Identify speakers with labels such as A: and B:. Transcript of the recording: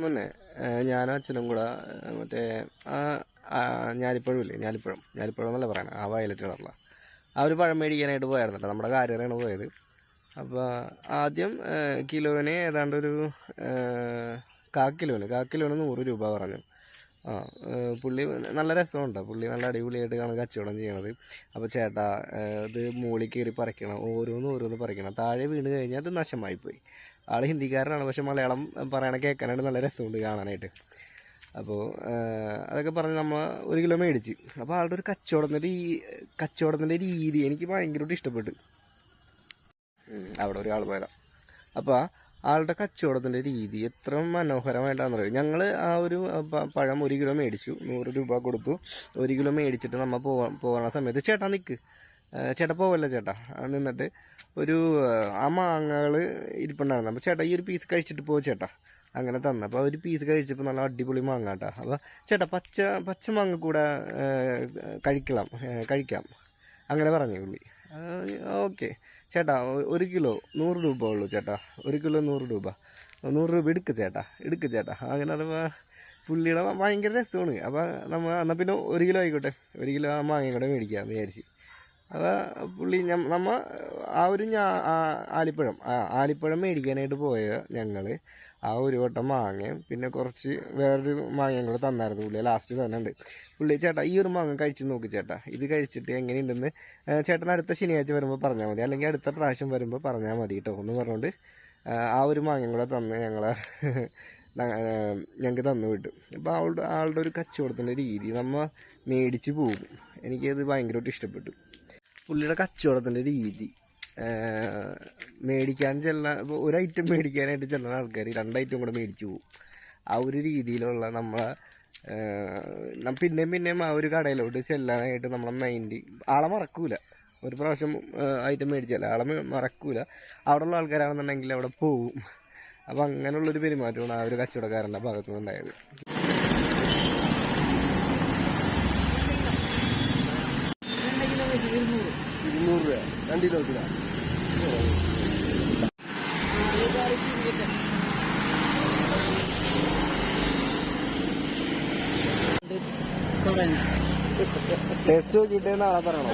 A: മുന്നേ ഞാനും അച്ഛനും കൂടെ മറ്റേ ഞാലിപ്പഴം എന്നല്ല പറയണത്, ആ വയലറ്റ് കളറില ആ ഒരു പഴം മേടിക്കാനായിട്ട് പോയായിരുന്നു. നമ്മുടെ കാര്യമാണ് പോയത്. അപ്പോൾ ആദ്യം കിലോന് ഏതാണ്ട് ഒരു കാക്കിലോന് 100 രൂപ പറഞ്ഞു. പുള്ളി നല്ല രസമുണ്ട്, പുള്ളി നല്ല അടിപൊളിയായിട്ടാണ് കച്ചവടം ചെയ്യണത്. അപ്പോൾ ചേട്ടാ ഇത് മുകളിൽ കയറി പറിക്കണം, ഓരോന്ന് പറിക്കണം, താഴെ വീണ് കഴിഞ്ഞാൽ അത് നശമായിപ്പോയി. ആൾ ഹിന്ദിക്കാരനാണ്, പക്ഷെ മലയാളം പറയണ കേൾക്കാനായിട്ട് നല്ല രസമുണ്ട് കാണാനായിട്ട്. അപ്പോൾ അതൊക്കെ പറഞ്ഞ് നമ്മൾ 1 കിലോ മേടിച്ച്. അപ്പോൾ ആളുടെ ഒരു കച്ചവടത്തിൻ്റെ രീതി എനിക്ക് ഭയങ്കരമായിട്ട് ഇഷ്ടപ്പെട്ടു. അവിടെ ഒരാൾ പോയതാ. അപ്പോൾ ആളുടെ കച്ചവടത്തിൻ്റെ രീതി എത്ര മനോഹരമായിട്ടാണെന്ന് പറയും. ഞങ്ങൾ ആ ഒരു പഴം 1 കിലോ മേടിച്ചു, 100 രൂപ കൊടുത്തു. 1 കിലോ മേടിച്ചിട്ട് നമ്മൾ പോകുന്ന സമയത്ത് ചേട്ടാ നിൽക്ക്, ചേട്ടാ പോവല്ല ചേട്ടാ നിന്നിട്ട് ആ മാങ്ങകൾ ഇരിപ്പുണ്ടായിരുന്നു. അപ്പോൾ ചേട്ടാ ഈ ഒരു പീസ് കഴിച്ചിട്ട് പോകും ചേട്ടാ അങ്ങനെ തന്നെ. അപ്പോൾ ഒരു പീസ് കഴിച്ചപ്പോൾ നല്ല അടിപൊളി മാങ്ങ കേട്ടോ. അപ്പോൾ ചേട്ടാ പച്ച മാങ്ങ കൂടെ കഴിക്കാം അങ്ങനെ പറഞ്ഞു പുള്ളി. ഓക്കെ ചേട്ടാ 1 കിലോ 100 രൂപ ഉള്ളൂ ചേട്ടാ, 1 കിലോ 100 രൂപ എടുക്ക് ചേട്ടാ അങ്ങനെ. അപ്പോൾ പുള്ളിയുടെ ഭയങ്കര രസമാണ്. അപ്പോൾ എന്നാൽ പിന്നെ 1 കിലോ ആയിക്കോട്ടെ, 1 കിലോ ആ മാങ്ങയും കൂടെ മേടിക്കാമെന്ന് വിചാരിച്ച്. അപ്പോൾ പുള്ളി നമ്മൾ ആ ഒരു ആലിപ്പഴം മേടിക്കാനായിട്ട് പോയ ഞങ്ങൾ ആ ഒരു വട്ടം മാങ്ങയും പിന്നെ കുറച്ച് വേറൊരു മാങ്ങയും കൂടെ തന്നായിരുന്നു പുള്ളി. ലാസ്റ്റ് തന്നുണ്ട് പുള്ളി. ചേട്ടാ ഈ ഒരു മാങ്ങ കഴിച്ച് നോക്ക് ചേട്ടാ, ഇത് കഴിച്ചിട്ട് എങ്ങനെയുണ്ടെന്ന് ചേട്ടൻ അടുത്ത ശനിയാഴ്ച വരുമ്പോൾ പറഞ്ഞാൽ മതി, അല്ലെങ്കിൽ അടുത്ത പ്രാവശ്യം വരുമ്പോൾ പറഞ്ഞാൽ മതി കേട്ടോ എന്ന് പറഞ്ഞുകൊണ്ട് ആ ഒരു മാങ്ങയും കൂടെ തന്ന് ഞങ്ങൾക്ക് തന്നു വിട്ടു. അപ്പോൾ ആളുടെ ഒരു കച്ചവടത്തിൻ്റെ രീതി നമ്മൾ മേടിച്ച് പോകും. എനിക്കത് ഭയങ്കരമായിട്ട് ഇഷ്ടപ്പെട്ടു. പുള്ളിയുടെ കച്ചവടത്തിൻ്റെ രീതി മേടിക്കാൻ ഇപ്പോൾ ഒരു ഐറ്റം മേടിക്കാനായിട്ട് ചെല്ലുന്ന ആൾക്കാർ 2 ഐറ്റം കൂടെ മേടിച്ചു പോകും. ആ ഒരു രീതിയിലുള്ള നമ്മളെ പിന്നെയും ആ ഒരു കടയിലോട്ട് ചെല്ലാനായിട്ട് നമ്മളെ മൈൻഡ് ആളെ മറക്കൂല. ഒരു പ്രാവശ്യം ഐറ്റം മേടിച്ചാൽ ആളെ മറക്കൂല. അവിടെയുള്ള ആൾക്കാരാണെന്നുണ്ടെങ്കിൽ അവിടെ പോവും. അപ്പോൾ അങ്ങനെയുള്ളൊരു പെരുമാറ്റമാണ് ആ ഒരു കച്ചവടക്കാരൻ്റെ ഭാഗത്തു നിന്നുണ്ടായത്. ടേസ്റ്റ് നോക്കിയിട്ട് നാളെ പറയണോ?